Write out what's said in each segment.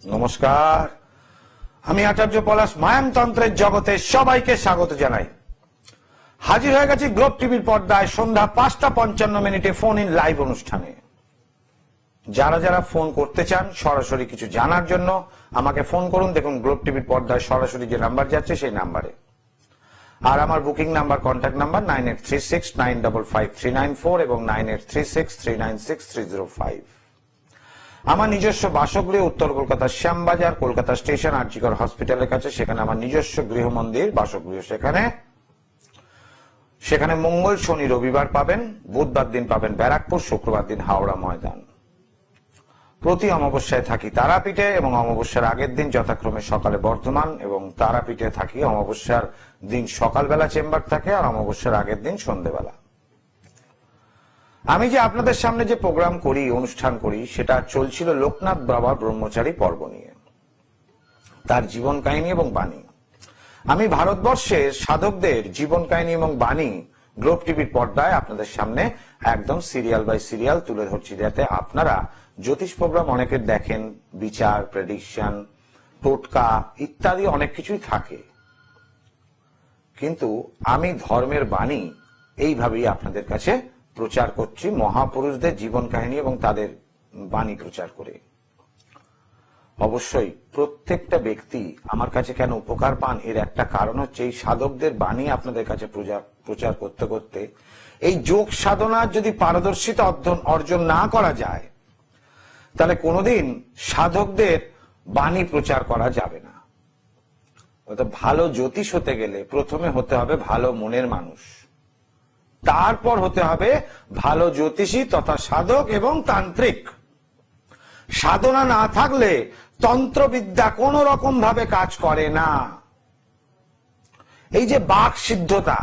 নমস্কার, আমি আচার্য পলাশ মায়ানতন্ত্রের জগতে সবাইকে স্বাগত জানাই। হাজির হয়ে গেছি গ্লোব টিভির পর্দায় সন্ধ্যা ৫টা ৫৫ ফোন ইন লাইভ অনুষ্ঠানে। যারা যারা ফোন করতে চান সরাসরি কিছু জানার জন্য আমাকে ফোন করুন। দেখুন গ্লোব টিভির পর্দায় সরাসরি যে নাম্বার যাচ্ছে সেই নাম্বারে, আর আমার বুকিং নাম্বার, কন্ট্যাক্ট নাম্বার 9836955394 এবং 9836396305। আমার নিজস্ব বাসগৃহ উত্তর কলকাতার শ্যামবাজার, কলকাতা স্টেশন, আরজিকর হসপিটালের কাছে। সেখানে আমার নিজস্ব গৃহ মন্দির, বাসগৃহ। সেখানে মঙ্গল, শনি, রবিবার পাবেন, বুধবার দিন পাবেন ব্যারাকপুর, শুক্রবার দিন হাওড়া ময়দান। প্রতি অমাবস্যায় থাকি তারাপীঠে এবং অমাবস্যার আগের দিন যথাক্রমে সকালে বর্ধমান এবং তারাপীঠে থাকি। অমাবস্যার দিন সকালবেলা চেম্বার থাকে আর অমাবস্যার আগের দিন সন্ধ্যেবেলা। আমি যে আপনাদের সামনে যে প্রোগ্রাম করি, অনুষ্ঠান করি, সেটা চলছিল লোকনাথ বাবার ব্রহ্মচারী পর্ব নিয়ে, তার জীবন কাহিনী এবং বাণী। আমি ভারতবর্ষের সাধকদের জীবন কাহিনী এবং বাণী গ্লোব টিভির পর্দায় আপনাদের সামনে একদম সিরিয়াল বাই সিরিয়াল তুলে ধরছি, যাতে আপনারা জ্যোতিষ প্রোগ্রাম অনেকের দেখেন, বিচার, প্রেডিকশন, টোটকা ইত্যাদি অনেক কিছুই থাকে, কিন্তু আমি ধর্মের বাণী এইভাবেই আপনাদের কাছে প্রচার করছি, মহাপুরুষদের জীবন কাহিনী এবং তাদের বাণী প্রচার করে। অবশ্যই প্রত্যেকটা ব্যক্তি আমার কাছে কেন উপকার পান, এর একটা কারণ হচ্ছে এই সাধকদের বাণী আপনাদের কাছে প্রচার করতে করতে এই যোগ সাধনার যদি পারদর্শিতা অর্জন না করা যায়, তাহলে কোনোদিন সাধকদের বাণী প্রচার করা যাবে না। ভালো জ্যোতিষ হতে গেলে প্রথমে হতে হবে ভালো মনের মানুষ, তারপর হতে হবে ভালো জ্যোতিষী তথা সাধক এবং তান্ত্রিক। সাধনা না থাকলে তন্ত্রবিদ্যা কোন রকম ভাবে কাজ করে না। এই যে বাক সিদ্ধতা,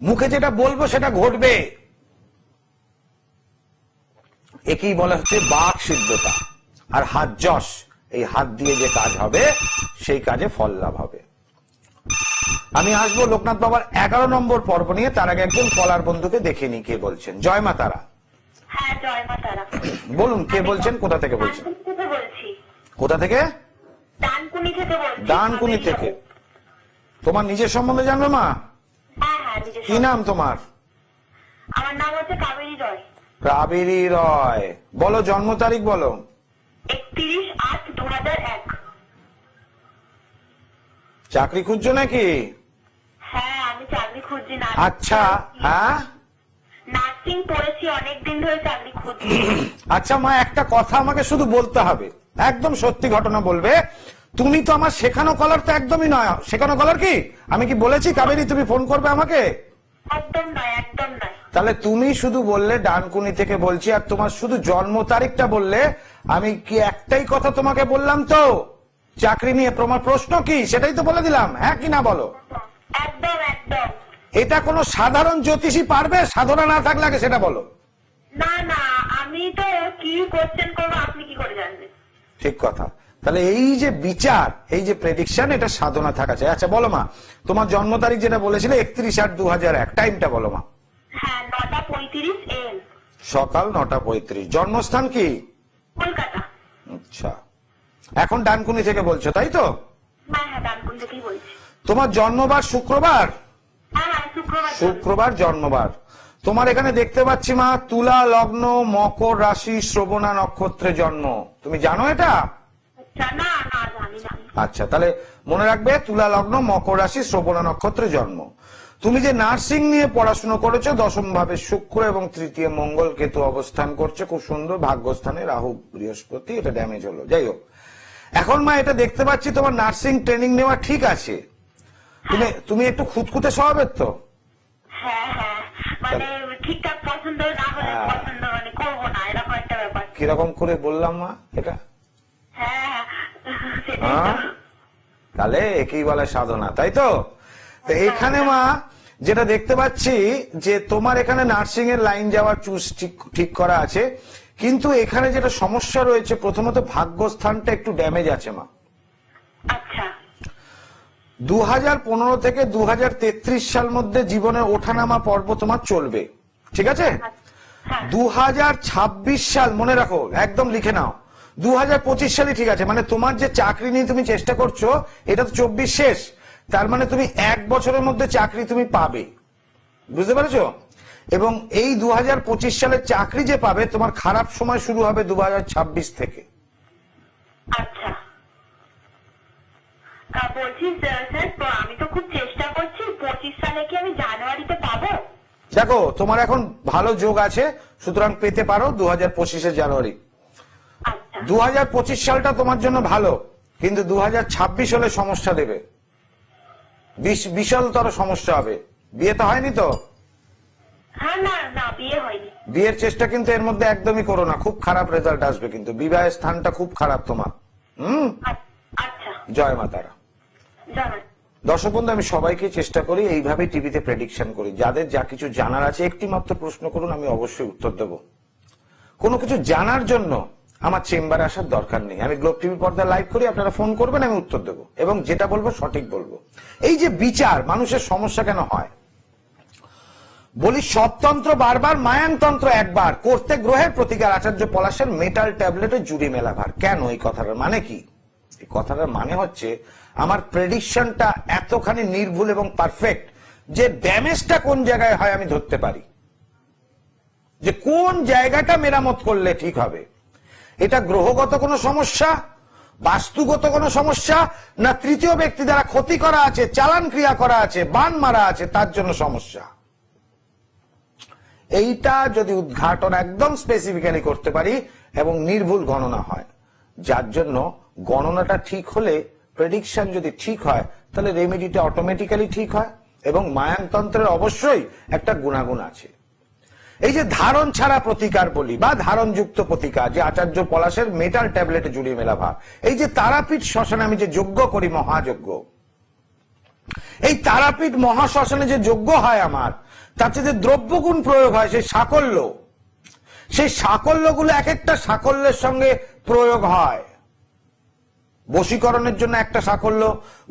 মুখে যেটা বলবো সেটা ঘটবে, একই বলা হচ্ছে বাক সিদ্ধতা। আর হাত যশ, এই হাত দিয়ে যে কাজ হবে সেই কাজে ফল লাভ হবে। আমি আসবো লোকনাথ বাবার 11 নম্বর পর্ব নিয়ে। তার আগে একজন কলার বন্ধুকে দেখে নি কে বলছেন। জয় মা তারা। হ্যাঁ, জয় মা তারা। বলুন কে বলছেন, কোথা থেকে বলছেন? কোথা থেকে? ডানকুনি থেকে বলছি। ডানকুনি থেকে। তোমার নিজের সম্বন্ধে জানবে মা? হ্যাঁ হ্যাঁ, নিজের। কি নাম তোমার? আমার নাম হচ্ছে কাবেরী রয়। কাবেরী রয়। বলো জন্ম তারিখ বলো। 31/8/2001। চাকরি খুঁজছো নাকি? হ্যাঁ, আমি চাকরি খুঁজছি না। আচ্ছা, হ্যাঁ নার্সিং পড়েছি, অনেকদিন ধরে চাকরি খুঁজছি। আচ্ছা মা, একটা কথা আমাকে শুধু বলতে হবে, একদম সত্যি ঘটনা বলবে। তুমি তো আমার শেখানো কলার তো একদমই নয়। শেখানো কলার কি আমি কি বলেছি কাবেরী তুমি ফোন করবে আমাকে? একদম নয়, একদম নয়। তাহলে তুমি শুধু বললে ডানকুনি থেকে বলছি, আর তোমার শুধু জন্ম তারিখটা বললে। আমি কি একটাই কথা তোমাকে বললাম তো, চাকরি নিয়ে তোমার প্রশ্ন কি সেটাই তো বলে দিলাম, হ্যাঁ কি না বলো? একদম একদম। এটা কোনো সাধারণ জ্যোতিষী পারবে? সাধনা না থাকলে আগে সেটা বলো। না না, আমি তো কি কোশ্চেন করবো আপনি কি করে জানবেন? ঠিক কথা। তাহলে এই যে বিচার, এই যে প্রেডিকশন, এটা সাধনা থাকা চাই। আচ্ছা বলো মা, তোমার জন্ম তারিখ যেটা বলেছিলে 31/8/2001, টাইমটা বলো মা। হ্যাঁ, 9:35 AM। সকাল 9:35। জন্মস্থান কি? কলকাতা। আচ্ছা, এখন ডানকুনি থেকে বলছো তাই তো? হ্যাঁ হ্যাঁ, ডানকুনি থেকেই বলছি। তোমার জন্মবার শুক্রবার? হ্যাঁ হ্যাঁ, শুক্রবার জন্মবার। তোমার এখানে দেখতে পাচ্ছি মা তুলা লগ্ন, মকর রাশি, শ্রবণা নক্ষত্রে জন্ম। তুমি জানো এটা? আচ্ছা, না না জানি না। আচ্ছা, তাহলে মনে রাখবে তুলা লগ্ন, মকর রাশি, শ্রবণা নক্ষত্রে জন্ম। তুমি যে নার্সিং নিয়ে পড়াশোনা করেছো, দশম ভাবে শুক্র এবং তৃতীয় মঙ্গল কেতু অবস্থান করছে, খুব সুন্দর। ভাগ্যস্থানে রাহু বৃহস্পতি, এটা ড্যামেজ হলো। যাই হোক, এখন মা এটা দেখতে পাচ্ছি তোমার নার্সিং ট্রেনিং নেওয়া ঠিক আছে। তুমি একটু খুঁতখুঁতে স্বভাবের তো? হ্যাঁ হ্যাঁ, মানে ঠিকঠাক পছন্দ না হলে পছন্দ মানে করবো না, এরকম একটা ব্যাপার। কিরকম করে বললাম মা এটা? হ্যাঁ, সেটাই তো। তাহলে একই বলে সাধনা, তাই তো? এখানে মা যেটা দেখতে পাচ্ছি যে তোমার এখানে নার্সিং এর লাইন যাওয়ার চুজ ঠিক করা আছে, কিন্তু এখানে যেটা সমস্যা রয়েছে, প্রথমত ভাগ্যস্থানটা একটু ড্যামেজ আছে মা। আচ্ছা। 2015 থেকে 2033 সাল মধ্যে জীবনের ওঠানামা পর্ব তোমার চলবে, ঠিক আছে? 2026 সাল মনে রাখো, একদম লিখে নাও, 2025 সালে ঠিক আছে, মানে তোমার যে চাকরি নিয়ে তুমি চেষ্টা করছো এটা তো 24 শেষ, তার মানে তুমি 1 বছরের মধ্যে চাকরি তুমি পাবে, বুঝতে পেরেছো? এবং এই 2025 সালে চাকরি যে পাবে তোমার খারাপ সময় শুরু হবে 2026 থেকে। আচ্ছা, বলছি স্যার, তো আমি তো খুব চেষ্টা করছি, 25 সালে কি আমি জানুয়ারিতে পাবো? দেখো তোমার এখন ভালো যোগ আছে, সুতরাং পেতে পারো 2025 জানুয়ারি। আচ্ছা 2025 সালটা তোমার জন্য ভালো, কিন্তু 2026 হলে সমস্যা দেবে, বিশালতর সমস্যা হবে। বিয়ে তো হয়নি তো? হ্যাঁ, না না বিয়ে হয়নি। বিয়ের চেষ্টা কিন্তু এর মধ্যে একদমই করো না, খুব খারাপ রেজাল্ট আসবে, কিন্তু বিবাহের স্থানটা খুব খারাপ তোমার। আচ্ছা জয় মা তারা। জানাই। দর্শক বন্ধু, আমি সবাইকে চেষ্টা করি এইভাবে টিভিতে প্রেডিকশন করি, যাদের যা কিছু জানার আছে একটি মাত্র প্রশ্ন করুন, আমি অবশ্যই উত্তর দেব। কোনো কিছু জানার জন্য আমার চেম্বারে আসার দরকার নেই, আমি গ্লোব টিভি পর্দায় লাইভ করি, আপনারা ফোন করবেন, আমি উত্তর দেব, এবং যেটা বলবো সঠিক বলবো। এই যে বিচার, মানুষের সমস্যা কেন হয় বলি, সবতন্ত্র বারবার, মায়াংতন্ত্র একবার, করতে গ্রহের প্রতিকার, আচার্য পলাশের মেটাল ট্যাবলেটে জুড়ি মেলাভার। কেন এই কথাটার মানে কি? এই কথাটার মানে হচ্ছে আমার প্রেডিকশনটা এতখানি নির্ভুল এবং পারফেক্ট যে ড্যামেজটা কোন জায়গায় হয় আমি ধরতে পারি, যে কোন জায়গাটা মেরামত করলে ঠিক হবে। এটা গ্রহগত কোনো সমস্যা, বাস্তুগত কোনো সমস্যা, না তৃতীয় ব্যক্তি দ্বারা ক্ষতি করা আছে, চালান ক্রিয়া করা আছে, বান মারা আছে, তার জন্য সমস্যা। এইটা যদি উদ্ঘাটন একদম স্পেসিফিক্যালি করতে পারি এবং নির্ভুল গণনা হয়, যার জন্য গণনাটা ঠিক হলে প্রেডিকশন যদি ঠিক হয় তাহলে রেমেডিটা অটোমেটিক্যালি ঠিক হয়, এবং মায়াংতন্ত্রের অবশ্যই একটা গুণাগুণ আছে। এই যে ধারণ ছাড়া প্রতিকার বলি বা ধারণযুক্ত প্রতিকার, যে আচার্য পলাশের মেটাল ট্যাবলেটে জুড়িয়ে মেলাভা, এই যে তারাপীঠ শ্মশানে আমি যে যজ্ঞ করি, মহাযজ্ঞ, এই তারাপীঠ মহাশ্মশানে যে যজ্ঞ হয় আমার, তাতে যে দ্রব্যগুণ প্রয়োগ হয়, সেই সাকল্যগুলো এক একটা সাকল্যের সঙ্গে প্রয়োগ হয়। বশীকরণের জন্য একটা সাকল্য,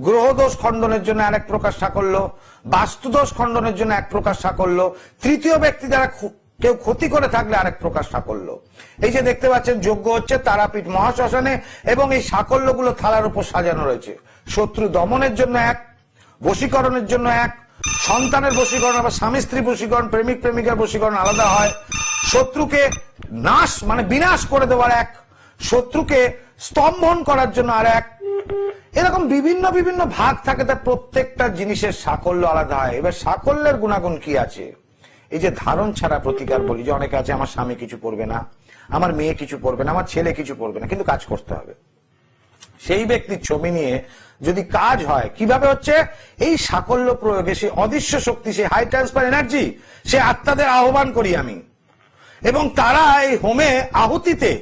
গ্রহদোষ খণ্ডনের জন্য আরেক প্রকার সাকল্য, বাস্তুদোষ খণ্ডনের জন্য এক প্রকার সাকল্য, তৃতীয় ব্যক্তি দ্বারা কেউ ক্ষতি করে থাকলে আরেক প্রকার সাকল্য। এই যে দেখতে পাচ্ছেন যজ্ঞ হচ্ছে তারাপীঠ মহাশ্মশানে, এবং এই সাকল্যগুলো থালার উপর সাজানো রয়েছে। শত্রু দমনের জন্য এক, বশীকরণের জন্য এক, সন্তানের বশীকরণ আবার স্বামী স্ত্রী বশীকরণ, প্রেমিক প্রেমিকার বশীকরণ আলাদা হয়, শত্রুকে নাশ মানে বিনাশ করে দেওয়ার এক, শত্রুকে স্তম্ভন করার জন্য আর এক, এরকম বিভিন্ন বিভিন্ন ভাগ থাকে, তার প্রত্যেকটা জিনিসের সাকল্য আলাদা হয়। এবার সাকল্যের গুণাগুণ কি আছে? এই যে ধারণ ছাড়া প্রতিকার বলি, যে অনেকে আছে আমার স্বামী কিছু পড়বে না, আমার মেয়ে কিছু পড়বে না, আমার ছেলে কিছু পড়বে না, কিন্তু কাজ করতে হবে। সেই ব্যক্তির ছবি নিয়ে যদি কাজ হয়, কিভাবে হচ্ছে? এই সাকল্য প্রয়োগে সেই অদৃশ্য শক্তি, সেই হাই ট্রান্সফার এনার্জি, সে আত্মাদের আহ্বান করি আমি, এবং তারা এই হোমে আহুতিতে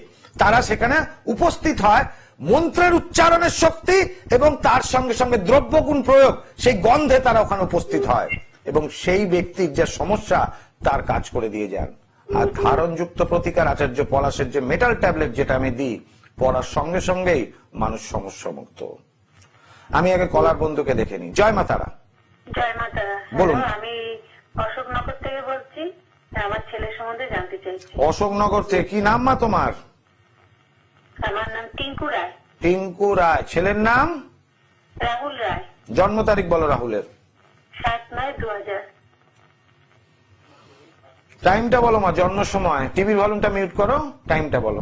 তারা সেখানে উপস্থিত হয়, মন্ত্রের উচ্চারণের শক্তি এবং তার সঙ্গে সঙ্গে দ্রব্যগুণ প্রয়োগ, সেই গন্ধে তারা ওখানে উপস্থিত হয়, এবং সেই ব্যক্তির যে সমস্যা তার কাজ করে দিয়ে যান। আর ধারণযুক্ত প্রতিকার আচার্য পলাশের যে মেটাল ট্যাবলেট, যেটা আমি দিই, পড়ার সঙ্গে সঙ্গেই মানুষ সমস্যা মুক্ত। আমি আগে কলার বন্ধুকে দেখে নিই। জয় মা তারা। জয় মা তারা। বলুন। আমি অশোকনগর থেকে বলছি, আমার ছেলের সম্বন্ধে জানতে চাইছি। অশোকনগর থেকে, কি নাম মা তোমার? আমার নাম টিঙ্কু রায়। টিঙ্কু রায়। ছেলের নাম? রাহুল রায়। জন্ম তারিখ বলো রাহুলের। 7/9/2000। টাইমটা বলো মা, জন্ম সময়। টিভির ভলিউমটা মিউট করো, টাইমটা বলো।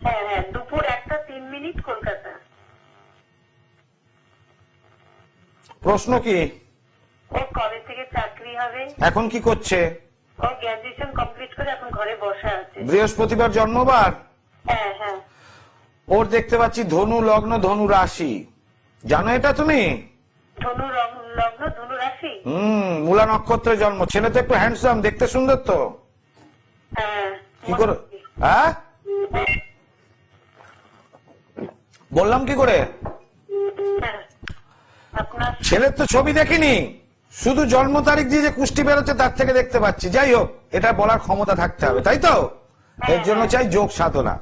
হ্যাঁ, দুপুর 1:03 কলকাতা। প্রশ্ন কি? ও কবে থেকে চাকরি হবে? এখন কি করছে? ও গ্রাজুয়েশন কমপ্লিট করে এখন ঘরে বসা আছে। বৃহস্পতিবার জন্মবার। হ্যাঁ। ওর দেখতে পাচ্ছি ধনু লগ্ন, ধনু রাশি, জানো এটা তুমি? ধনু লগ্ন, ধনু রাশি। মূলা নক্ষত্রে জন্ম। ছেলে তো একটু হ্যান্ডসাম, দেখতে সুন্দর তো। হ্যাঁ। কি করে? হ্যাঁ, বললাম কি করে? আপনার ছেলের তো ছবি দেখিনি, শুধু জন্ম তারিখ দিয়ে যে কুষ্টি বেরোচ্ছে তার থেকে দেখতে পাচ্ছি। যাই হোক, এটা বলার ক্ষমতা থাকতে হবে, তাই তো? এর জন্য চাই যোগ সাধনা।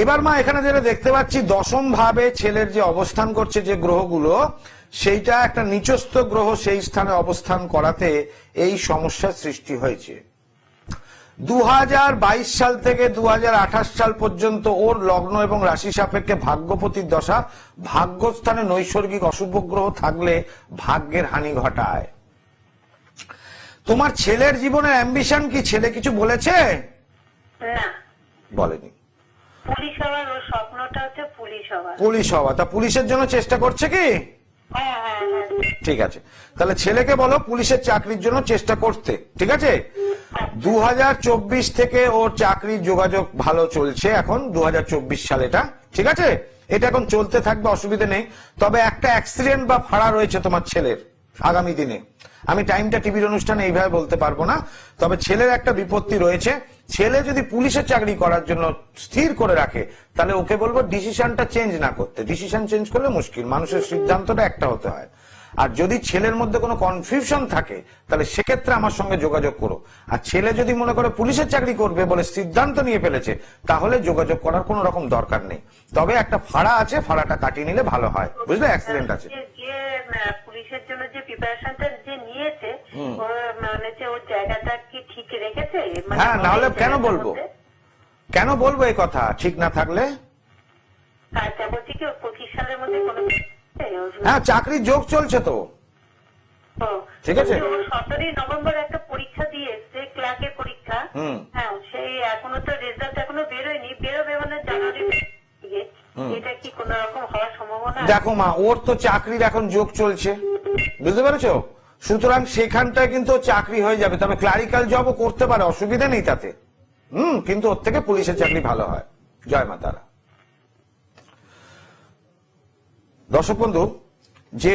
এবার মা এখানে যেটা দেখতে পাচ্ছি, দশম ভাবে ছেলের যে অবস্থান করছে যে গ্রহগুলো, সেইটা একটা নিচস্থ গ্রহ সেই স্থানে অবস্থান করাতে এই সমস্যার সৃষ্টি হয়েছে। 2022 সাল থেকে 2028 সাল পর্যন্ত ওর লগ্ন এবং রাশি সাপেক্ষে ভাগ্যপতির দশা, ভাগ্যস্থানে নৈসর্গিক অশুভ গ্রহ থাকলে ভাগ্যের হানি ঘটায়। তোমার ছেলের জীবনের অ্যাম্বিশন কি? ছেলে কিছু বলেছে? না, বলেনি। পুলিশ হওয়ার ওর স্বপ্নটা হচ্ছে পুলিশ হওয়ার। পুলিশ হওয়া, তা পুলিশের জন্য চেষ্টা করছে কি? হ্যাঁ হ্যাঁ হ্যাঁ। ঠিক আছে, তাহলে ছেলেকে বলো পুলিশের চাকরির জন্য চেষ্টা করতে, ঠিক আছে? 2024 থেকে ওর চাকরির যোগাযোগ ভালো চলছে, এখন 2024 সাল এটা, ঠিক আছে? এটা এখন চলতে থাকবে, অসুবিধা নেই। তবে একটা অ্যাক্সিডেন্ট বা ফাড়া রয়েছে তোমার ছেলের আগামী দিনে। আমি টাইমটা টিভির অনুষ্ঠানে এইভাবে বলতে পারবো না, তবে ছেলের একটা বিপত্তি রয়েছে। ছেলে যদি পুলিশের চাকরি করার জন্য স্থির করে রাখে, তাহলে ওকে বলবো ডিসিশনটা চেঞ্জ না করতে। ডিসিশন চেঞ্জ করলে মুশকিল, মানুষের সিদ্ধান্তটা একটা হতে হয়। আর যদি ছেলের মধ্যে কোনো কনফিউশন থাকে, তাহলে সেক্ষেত্রে আমার সঙ্গে যোগাযোগ করো। আর ছেলে যদি মনে করে পুলিশের চাকরি করবে বলে সিদ্ধান্ত নিয়ে ফেলেছে, তাহলে যোগাযোগ করার কোনো রকম দরকার নেই। তবে একটা ফাড়া আছে, ফাড়াটা কাটিয়ে নিলে ভালো হয়, বুঝলে? অ্যাক্সিডেন্ট আছে। পুলিশের জন্য যে প্রিপারেশনটা যে নিয়েছে, মানে যে ওর জায়গাটা কি ঠিক রেখেছে? হ্যাঁ, নাহলে কেন বলবো, কেন বলবো এই কথা ঠিক না থাকলে? আচ্ছা, বলছি কি 25 সালের মধ্যে কোনো হ্যাঁ, চাকরির যোগ চলছে তো, ঠিক আছে? 17 নভেম্বর একটা পরীক্ষা দিয়ে এসছে, ক্লার্কের পরীক্ষা। হ্যাঁ, সেই এখনো তো রেজাল্ট এখনো বেরোয়নি, বেরোবে মানে জানুয়ারি থেকে। এটা কি কোন রকম হওয়ার সম্ভাবনা? দেখো মা, ওর তো চাকরির এখন যোগ চলছে, বুঝতে পেরেছো? সুতরাং সেখানটায় কিন্তু চাকরি হয়ে যাবে। তবে ক্লারিক্যাল জবও করতে পারে, অসুবিধা নেই তাতে। কিন্তু ওর থেকে পুলিশের চাকরি ভালো হয়। জয় মা তারা। দর্শক বন্ধু, যে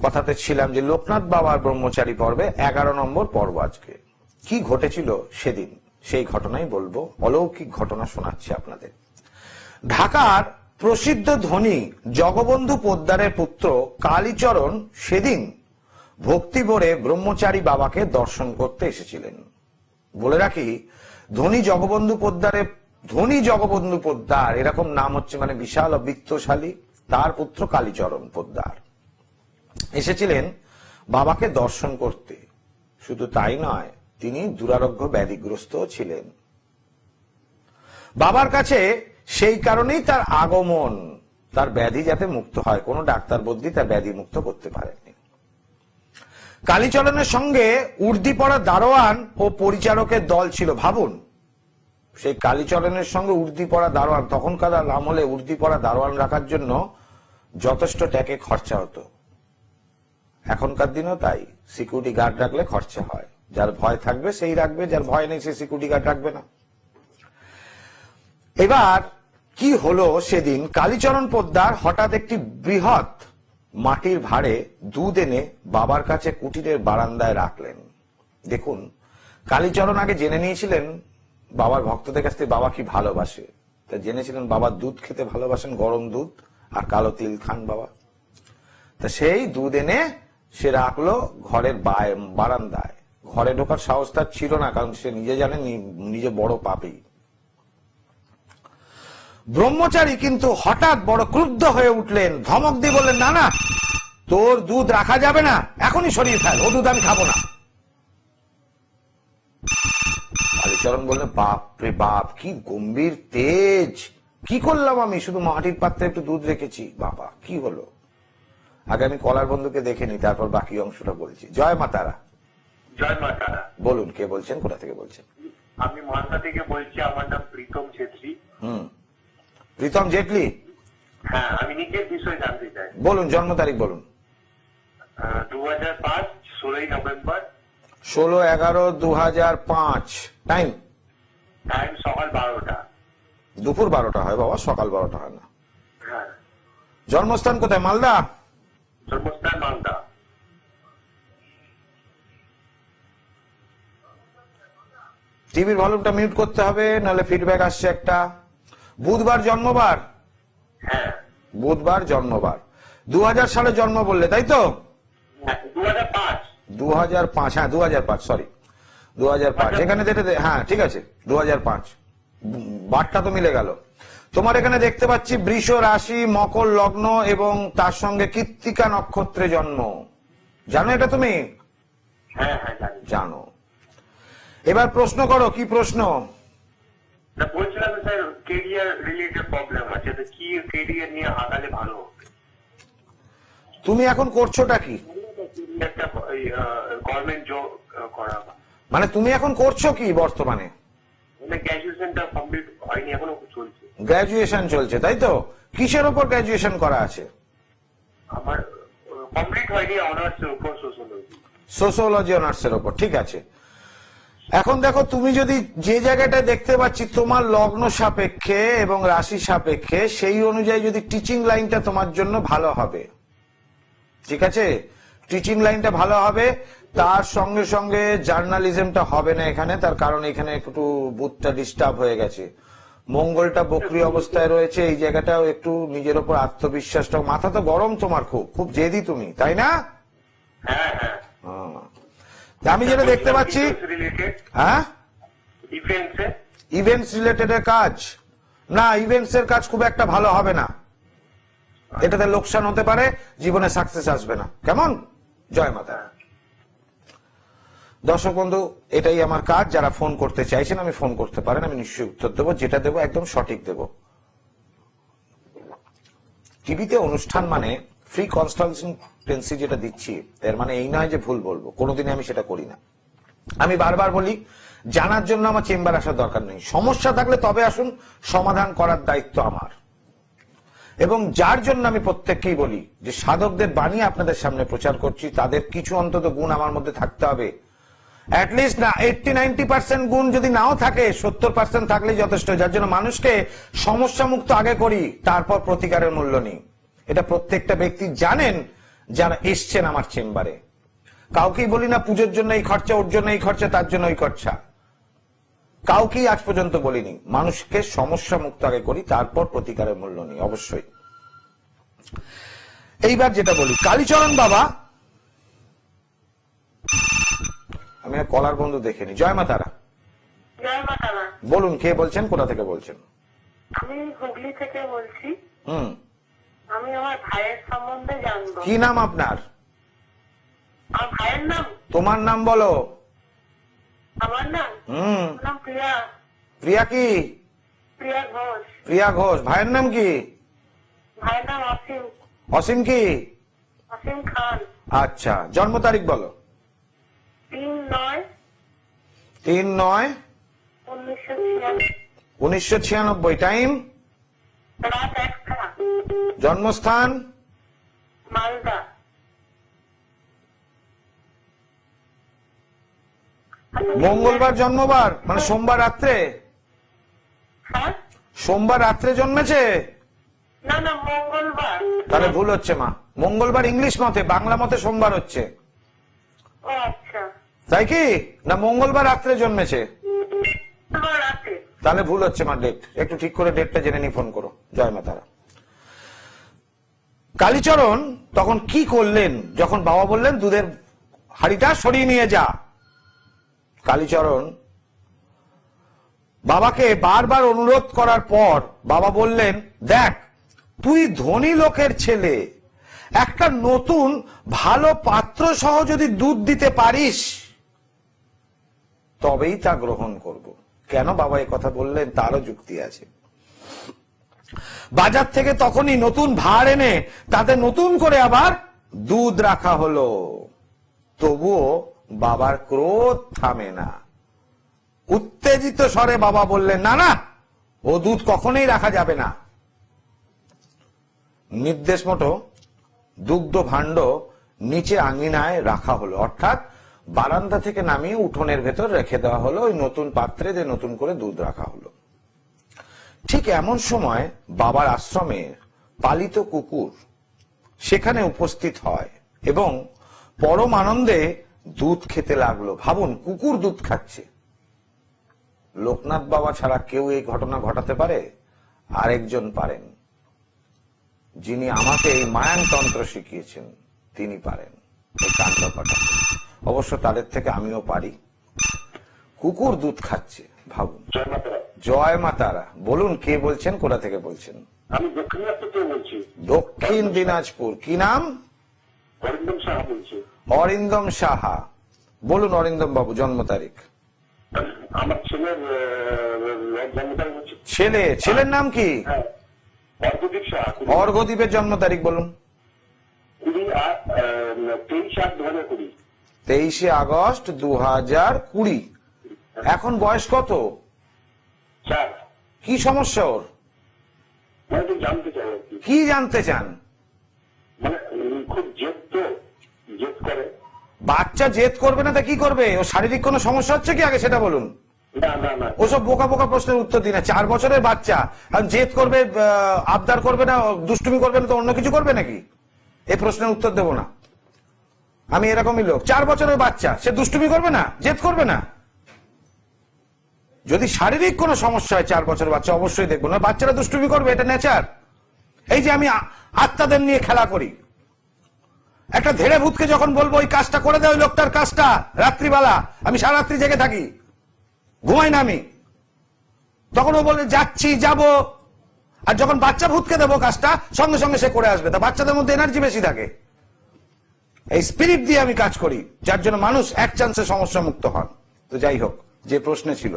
কথাতে ছিলাম যে লোকনাথ বাবার ব্রহ্মচারী পর্বে 11 নম্বর পর্ব আজকে। কি ঘটেছিল সেদিন সেই ঘটনাই বলবো, অলৌকিক ঘটনা শোনাচ্ছি আপনাদের। ঢাকার প্রসিদ্ধ ধনী জগবন্ধু পোদ্দারের পুত্র কালীচরণ সেদিন ভক্তি ভরে ব্রহ্মচারী বাবাকে দর্শন করতে এসেছিলেন। বলে রাখি, ধনী জগবন্ধু পোদ্দার এরকম নাম হচ্ছে মানে বিশাল বিত্তশালী। তার পুত্র কালীচরণ পোদ্দার এসেছিলেন বাবাকে দর্শন করতে। শুধু তাই নয়, তিনি দুরারোগ্য ব্যাধিগ্রস্ত ছিলেন। বাবার কাছে সেই কারণেই তার আগমন, তার ব্যাধি যাতে মুক্ত হয়। কোনো ডাক্তার বুদ্ধি তার ব্যাধি মুক্ত করতে পারেনি। কালীচরণের সঙ্গে উর্দি পড়া দারোয়ান ও পরিচারকের দল ছিল। ভাবুন, সেই কালীচরণের সঙ্গে উর্দি পড়া দারোয়ান। তখনকার আমলে উর্দি পড়া দারোয়ান রাখার জন্য যথেষ্ট ট্যাকে খরচা হতো। এখনকার দিনও তাই, সিকিউরিটি গার্ড রাখলে খরচা হয়। যার ভয় থাকবে সেই রাখবে, যার ভয় নেই সে সিকিউরিটি গার্ড রাখবে না। এবার কি হলো, সেদিন কালীচরণ পোদ্দার হঠাৎ একটি বৃহৎ মাটির ভাঁড়ে দুধ এনে বাবার কাছে কুটিরের বারান্দায় রাখলেন। দেখুন, কালীচরণ আগে জেনে নিয়েছিলেন বাবার ভক্তদের কাছ থেকে বাবা কি ভালোবাসে। তা জেনেছিলেন বাবা দুধ খেতে ভালোবাসেন, গরম দুধ আর কালো তিল খান বাবা। তা সেই দুধ এনে সে রাখলো ঘরের বারান্দায়। ঘরে ঢোকার সাহস তার ছিল না, কারণ সে নিজে জানেন নিজে বড় পাপী। ব্রহ্মচারী কিন্তু হঠাৎ বড় ক্রুদ্ধ হয়ে উঠলেন, ধমক দিয়ে বললেন, না না, তোর দুধ রাখা যাবে না, এখনই সরিয়ে ফেল, ও দুধ আমি খাবো না। কালীচরণ বললেন, বাপ রে বাপ, কি গম্ভীর তেজ, কি করলাম আমি? শুধু মাটির পাত্রে একটু দুধ রেখেছি, বাবা কি হলো? আগে আমি কলার বন্ধুকে দেখে নি, তারপর বাকি অংশটা বলছি। জয় মা তারা। জয় মা তারা। বলুন, কে বলছেন, কোথা থেকে বলছেন? আমি মালদা থেকে বলছি, আমার নাম প্রীতম ছেত্রী। প্রীতম জেটলি? হ্যাঁ, আমি নিজের বিষয় জানতে চাই। বলুন, জন্ম তারিখ বলুন। 2005 16 নভেম্বর। 16/11/2005। টাইম সকাল 12টা। দুপুর 12টা হয় বাবা, সকাল 12টা হয় না। হ্যাঁ। জন্মস্থান কোথায়? মালদা? জন্মস্থান মালদা। টিভির ভলিউমটা মিউট করতে হবে, নাহলে ফিডব্যাক আসছে একটা। বুধবার জন্মবার? হ্যাঁ, বুধবার জন্মবার। 2000 সালে জন্ম বললে, তাই তো? 2005। 2005, হ্যাঁ 2005, সরি 2005। এখানে হ্যাঁ ঠিক আছে, 2005 বারটা তো মিলে গেল। তোমার এখানে দেখতে পাচ্ছি বৃষ রাশি, মকর লগ্ন এবং তার সঙ্গে কৃত্তিকা নক্ষত্রে জন্ম। জানো এটা তুমি? হ্যাঁ হ্যাঁ জানি। জানো। এবার প্রশ্ন করো, কি প্রশ্ন? না বলছিলাম স্যার কেরিয়ার রিলেটেড প্রবলেম আছে, তো কি কেরিয়ার নিয়ে আগালে ভালো হবে? তুমি এখন করছোটা কি? একটা গভর্নমেন্ট জব করা, মানে তুমি এখন করছো কি বর্তমানে? মানে গ্র্যাজুয়েশনটা কমপ্লিট হয়নি, এখনো চলছে। গ্র্যাজুয়েশন চলছে, তাই তো? কিসের উপর গ্র্যাজুয়েশন করা আছে? আমার কমপ্লিট হয়নি, অনার্সের উপর সোশ্যোলজি। সোশিওলজি অনার্সের উপর, ঠিক আছে। এখন দেখো, তুমি যদি যে জায়গাটা দেখতে পাচ্ছি তোমার লগ্ন সাপেক্ষে এবং রাশি সাপেক্ষে, সেই অনুযায়ী যদি টিচিং লাইনটা তোমার জন্য ভালো হবে, ঠিক আছে? টিচিং লাইনটা ভালো হবে, তার সঙ্গে সঙ্গে জার্নালিজমটা হবে না এখানে। তার কারণ এখানে একটু বুথটা ডিস্টার্ব হয়ে গেছে, মঙ্গলটা বকরি অবস্থায় রয়েছে, এই জায়গাটাও একটু নিজের উপর আত্মবিশ্বাসটা, মাথা তো গরম তোমার, খুব খুব জেদি তুমি, তাই না? হ্যাঁ হ্যাঁ। আমি যেটা দেখতে পাচ্ছি, হ্যাঁ, ডিফেন্সে ইভেন্টস রিলেটেড এর কাজ না, ইভেন্টস এর কাজ খুব একটা ভালো হবে না, এটাতে লোকসান হতে পারে, জীবনে সাকসেস আসবে না। কেমন? জয় মাতা। দর্শক বন্ধু, এটাই আমার কাজ। যারা ফোন করতে চাইছেন আমি ফোন করতে পারেন, আমি নিশ্চয়ই উত্তর দেবো, যেটা দেবো একদম সঠিক দেব। টিভিতে অনুষ্ঠান মানে ফ্রি কনসালটেন্সি যেটা দিচ্ছি, এর মানে এই নয় যে ভুল বলবো, কোনোদিনই আমি সেটা করি না। আমি বারবার বলি, জানার জন্য আমার চেম্বার আসার দরকার নেই, সমস্যা থাকলে তবে আসুন, সমাধান করার দায়িত্ব আমার। এবং যার জন্য আমি প্রত্যেককেই বলি যে সাধকদের বাণী আপনাদের সামনে প্রচার করছি, তাদের কিছু অন্তত গুণ আমার মধ্যে থাকতে হবে। অ্যাটলিস্ট না 80-90% গুণ যদি নাও থাকে, 70% থাকলেই যথেষ্ট, যার জন্য মানুষকে সমস্যা মুক্ত আগে করি, তারপর প্রতিকারের মূল্য নিই। এটা প্রত্যেকটা ব্যক্তি জানেন যারা এসছেন আমার চেম্বারে। কাউকেই বলি না পুজোর জন্য এই খরচা, ওর জন্য এই খরচা, তার জন্য ওই খরচা, কাউকেই আজ পর্যন্ত বলিনি। মানুষকে সমস্যা মুক্ত আগে করি, তারপর প্রতিকারের মূল্য নিই অবশ্যই। এইবার যেটা বলি, কালীচরণ বাবা, আমি কলার বন্ধু দেখেনি। জয় মা তারা। জয় মা তারা। বলুন, কে বলছেন, কোথা থেকে বলছেন? আমি হুগলি থেকে বলছি। হুম, আমি আমার ভাইয়ের সম্বন্ধে জানবো। কি নাম আপনার? আমার ভাইয়ের নাম? তোমার নাম বলো। আমার নাম? আমার নাম প্রিয়া। প্রিয়া কি? প্রিয়া ঘোষ। প্রিয়া ঘোষ। ভাইয়ের নাম কি? ভাইয়ের নাম অসীম। অসীম কি? অসীম খান। আচ্ছা, জন্ম তারিখ বলো। 3/9/1996। টাইম? রাত 1টা। জন্মস্থান? মালদা। মঙ্গলবার জন্মবার, মানে সোমবার রাত্রে? হ্যাঁ? সোমবার রাত্রে জন্মেছে? না না, মঙ্গলবার। তাহলে ভুল হচ্ছে মা, মঙ্গলবার ইংলিশ মতে, বাংলা মতে সোমবার হচ্ছে, ও আচ্ছা। তাই কি না? মঙ্গলবার রাত্রে জন্মেছে, মঙ্গলবার রাতে। তাহলে ভুল হচ্ছে মা। ডেট একটু ঠিক করে ডেটটা জেনে নিয়ে ফোন করো। জয় মা তারা। কালীচরণ তখন কি করলেন যখন বাবা বললেন দুধের হাড়িটা সরিয়ে নিয়ে যা? কালীচরণ বাবাকে বারবার অনুরোধ করার পর বাবা বললেন, দেখ, তুই ধনী লোকের ছেলে, একটা নতুন ভালো পাত্র সহ যদি দুধ দিতে পারিস তবেই তা গ্রহণ করব। কেন বাবা এই কথা বললেন তারও যুক্তি আছে। বাজার থেকে তখনই নতুন ভাঁড় এনে তাতে নতুন করে আবার দুধ রাখা হলো, তবুও বাবার ক্রোধ থামে না। উত্তেজিত স্বরে বাবা বললেন, না না, ও দুধ কখনোই রাখা যাবে না। নির্দেশ মতো দুগ্ধ ভাণ্ড নিচে আঙিনায় রাখা হলো, অর্থাৎ বারান্দা থেকে নামিয়ে উঠোনের ভেতর রেখে দেওয়া হলো ওই নতুন পাত্রে, যে নতুন করে দুধ রাখা হলো। ঠিক এমন সময় বাবার আশ্রমের পালিত কুকুর সেখানে উপস্থিত হয় এবং পরম আনন্দে দুধ খেতে লাগলো। ভাবুন, কুকুর দুধ খাচ্ছে। লোকনাথ বাবা ছাড়া কেউ এই ঘটনা ঘটাতে পারে? আরেকজন পারেন, যিনি আমাকে এই মায়ানতন্ত্র শিখিয়েছেন, তিনি পারেন এই কাণ্ড ঘটাতে। অবশ্য তাদের থেকে আমিও পারি। কুকুর দুধ খাচ্ছে, ভাবুন। জয় মা তারা। বলুন, কে বলছেন, কোথা থেকে বলছেন? আমি দক্ষিণ দিনাজপুর থেকে বলছি। দক্ষিণ দিনাজপুর। কি নাম? অরিন্দম সাহা বলছি। অরিন্দম সাহা। বলুন অরিন্দম বাবু, জন্ম তারিখ? আমার ছেলের জন্ম তারিখ হচ্ছে ছেলের নাম কি? অর্ঘদীপ সাহা। অর্ঘদীপের জন্ম তারিখ বলুন। 23/8/2020। 23 আগস্ট 2020। এখন বয়স কত? 4। কি সমস্যা ওর? মানে তো জানতে চাই আর কি। কি জানতে চান? মানে খুব জেদ করে। বাচ্চা জেদ করবে না তা কি করবে? ও শারীরিক কোনো সমস্যা হচ্ছে কি আগে সেটা বলুন। না ওসব বোকা বোকা প্রশ্নের উত্তর দিন না। 4 বছরের বাচ্চা আর জেদ করবে, আবদার করবে না, দুষ্টুমি করবে না তো অন্য কিছু করবে নাকি? এই প্রশ্নের উত্তর দেবো না। আমি এরকমই লোক। 4 বছরের বাচ্চা, সে দুষ্টুমি করবে না, জেদ করবে না? যদি শারীরিক কোনো সমস্যা হয় 4 বছরের বাচ্চা অবশ্যই দেখবো না। বাচ্চারা দুষ্টুমি করবে, এটা নেচার। এই যে আমি আত্মাদের নিয়ে খেলা করি, একটা ধেড়ে ভূতকে যখন বলবো ওই কাজটা করে দেয়, ওই লোকটার কাজটা, রাত্রিবেলা আমি সারা রাত্রি জেগে থাকি, ঘুমাই না আমি, তখন ও বলে যাচ্ছি যাব। আর যখন বাচ্চা ভূতকে দেবো কাজটা, সঙ্গে সঙ্গে সে করে আসবে। তা বাচ্চাদের মধ্যে এনার্জি বেশি থাকে। এই স্পিরিট দিয়ে আমি কাজ করি, যার জন্য মানুষ এক চান্সে সমস্যা মুক্ত হন। তো যাই হোক, যে প্রশ্ন ছিল,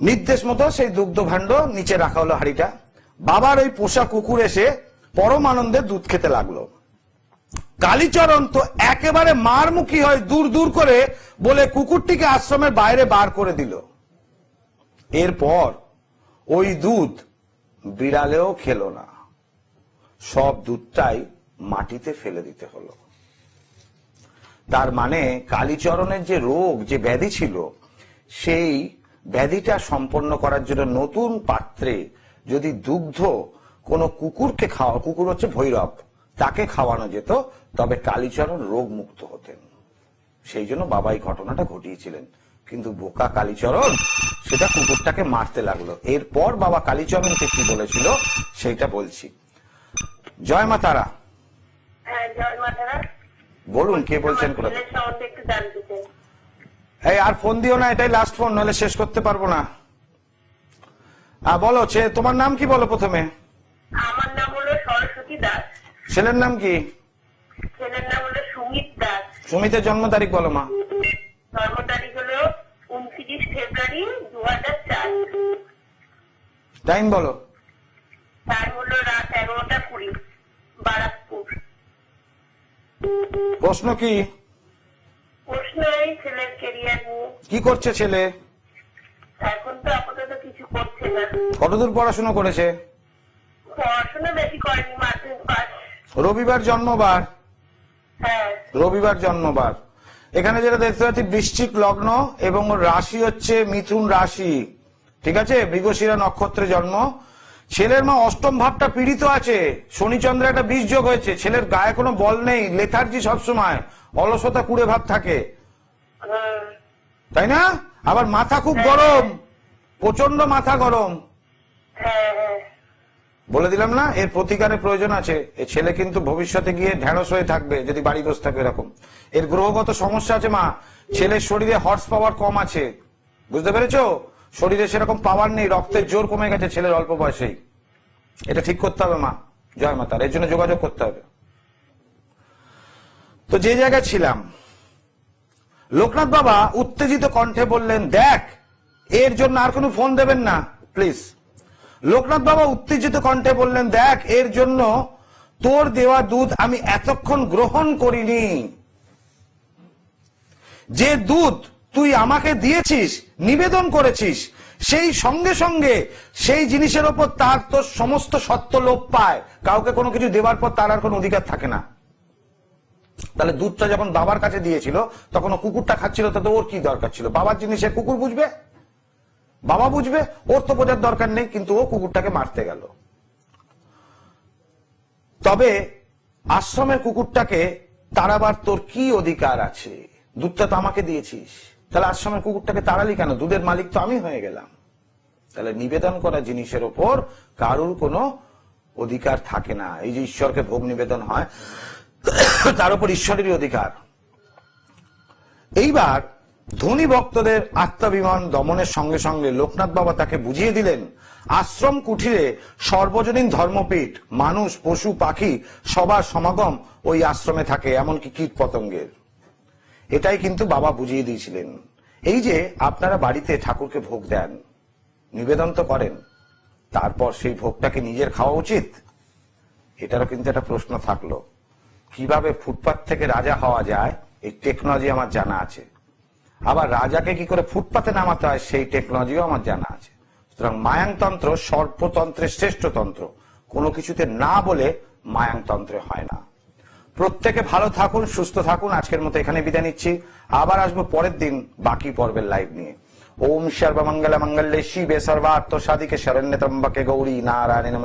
নির্দেশ মতো সেই দুগ্ধ ভাণ্ড নিচে রাখা হলো হাড়িটা। বাবার ওই পোষা কুকুর এসে পরম আনন্দে দুধ খেতে লাগলো। কালীচরণ তো একেবারে মারমুখী হয় দূর দূর করে বলে কুকুরটিকে আশ্রমের বাইরে বার করে দিল। এরপর ওই দুধ বিড়ালেও খেলো না, সব দুধটাই মাটিতে ফেলে দিতে হলো। তার মানে কালীচরণের যে রোগ, যে ব্যাধি ছিল, সেই ব্যাধিটা সম্পন্ন করার জন্য নতুন পাত্রে যদি দুগ্ধ কোনো কুকুরকে খাওয়া, কুকুর হচ্ছে ভৈরব, তাকে খাওয়ানো যেত, তবে কালীচরণ রোগ মুক্ত হতেন। সেই জন্য বাবা এই ঘটনাটা ঘটিয়েছিলেন। কিন্তু বোকা কালীচরণ সেটা কুকুরটাকে মারতে লাগলো। এরপর বাবা কালীচরণকে কি বলেছিল সেইটা বলছি। জয় মা তারা। হ্যাঁ, জয় মা তারা। বলুন, কে বলছেন? আমার ছেলের সম্বন্ধে একটু জানতে চাই। এই আর ফোন দিও না, এটাই লাস্ট ফোন, নাহলে শেষ করতে পারবো না। বলো, তোমার নাম কি বলো প্রথমে? আমার নাম হলো সরস্বতী দাস। ছেলের নাম কি? ছেলের নাম হলো সুমিত দাস। সুমিতের জন্ম তারিখ বলো মা। জন্ম তারিখ হলো 29 ফেব্রুয়ারি 2004। টাইম বলো। টাইম হলো রাত 11:20, বারাকপুর। প্রশ্ন কি? প্রশ্ন এই ছেলের কেরিয়ার নিয়ে। কি করছে ছেলে? এখন তো আপাতত কিছু করছে না। কতদূর পড়াশোনা করেছে? পড়াশোনা বেশি করেনি, মাধ্যমিক পাস। রবিবার জন্মবার। হ্যাঁ। রবিবার জন্মবার। এখানে যেটা দেখতে পাচ্ছি বৃশ্চিক লগ্ন এবং ওর রাশি হচ্ছে মিথুন রাশি, ঠিক আছে? মৃগশিরা নক্ষত্রে জন্ম। ছেলের মা অষ্টম ভাবটা পীড়িত আছে, শনিচন্দ্রে একটা বীজ যোগ হয়েছে। ছেলের গায়ে কোনো বল নেই, লেথার্জি সবসময়, অলসতা কুড়ে ভাব থাকে, তাই না? আবার মাথা খুব গরম, প্রচন্ড মাথা গরম। বলে দিলাম না, এর প্রতিকারের প্রয়োজন আছে। এ ছেলে কিন্তু ভবিষ্যতে গিয়ে ঢেঁড়স হয়ে থাকবে যদি বাড়ি বসে থাকবে এরকম। এর গ্রহগত সমস্যা আছে মা। ছেলের শরীরে হর্স পাওয়ার কম আছে, বুঝতে পেরেছো? শরীরে সেরকম পাওয়ার নেই, রক্তের জোর কমে গেছে ছেলের অল্প বয়সেই। এটা ঠিক করতে হবে মা। জয় মা তার। এর জন্য যোগাযোগ করতে হবে। তো যে জায়গায় ছিলাম, লোকনাথ বাবা উত্তেজিত কণ্ঠে বললেন, দেখ, এর জন্য আর কোনো ফোন দেবেন না প্লিজ। লোকনাথ বাবা উত্তেজিত কণ্ঠে বললেন, দেখ, এর জন্য তোর দেওয়া দুধ আমি এতক্ষণ গ্রহণ করিনি। যে দুধ তুই আমাকে দিয়েছিস, নিবেদন করেছিস, সেই সঙ্গে সঙ্গে সেই জিনিসের ওপর তার তোর সমস্ত সত্য লোপ পায়। কাউকে কোনো কিছু দেওয়ার পর তার আর কোনো অধিকার থাকে না। তাহলে দুধটা যখন বাবার কাছে দিয়েছিল তখন ও কুকুরটা খাচ্ছিল, তাতে ওর কি দরকার ছিল? বাবার জিনিসে কুকুর বুঝবে, বাবা বুঝবে, ওর তো বোঝার দরকার নেই। কিন্তু ও কুকুরটাকে মারতে গেল। তবে আশ্রমের কুকুরটাকে তাড়াবার তোর কি অধিকার আছে? দুধটা তো আমাকে দিয়েছিস, তাহলে আশ্রমের কুকুরটাকে তাড়ালি কেন? দুধের মালিক তো আমি হয়ে গেলাম। তাহলে নিবেদন করা জিনিসের ওপর কারুর কোনো অধিকার থাকে না। এই যে ঈশ্বরকে ভোগ নিবেদন হয়, তার উপর ঈশ্বরেরই অধিকার। এইবার ধনী ভক্তদের আত্মাভিমান দমনের সঙ্গে সঙ্গে লোকনাথ বাবা তাকে বুঝিয়ে দিলেন, আশ্রম কুঠিরে সর্বজনীন ধর্মপীঠ, মানুষ, পশু, পাখি সবার সমাগম ওই আশ্রমে থাকে, এমনকি কীট পতঙ্গের। এটাই কিন্তু বাবা বুঝিয়ে দিয়েছিলেন। এই যে আপনারা বাড়িতে ঠাকুরকে ভোগ দেন, নিবেদন তো করেন, তারপর সেই ভোগটাকে নিজের খাওয়া উচিত? এটারও কিন্তু একটা প্রশ্ন থাকলো। কিভাবে ফুটপাত থেকে রাজা হওয়া যায় এই টেকনোলজি আমার জানা আছে, আবার রাজাকে কি করে ফুটপাতে নামাতে হয় সেই টেকনোলজিও আমার জানা আছে। সুতরাং মায়াংতন্ত্র সর্বতন্ত্রের শ্রেষ্ঠ তন্ত্র, কোনো কিছুতে না বলে মায়াংতন্ত্রে হয় না। প্রত্যেকে ভালো থাকুন, সুস্থ থাকুন। আজকের মতো এখানে বিদায় নিচ্ছি, আবার আসবো পরের দিন বাকি পর্বের লাইভ নিয়ে। ওম সর্বমঙ্গল মঙ্গলে শিবে সর্বার্থ সাধিকে শরণ্যে ত্র্যম্বকে গৌরী নারায়ণে নমঃ।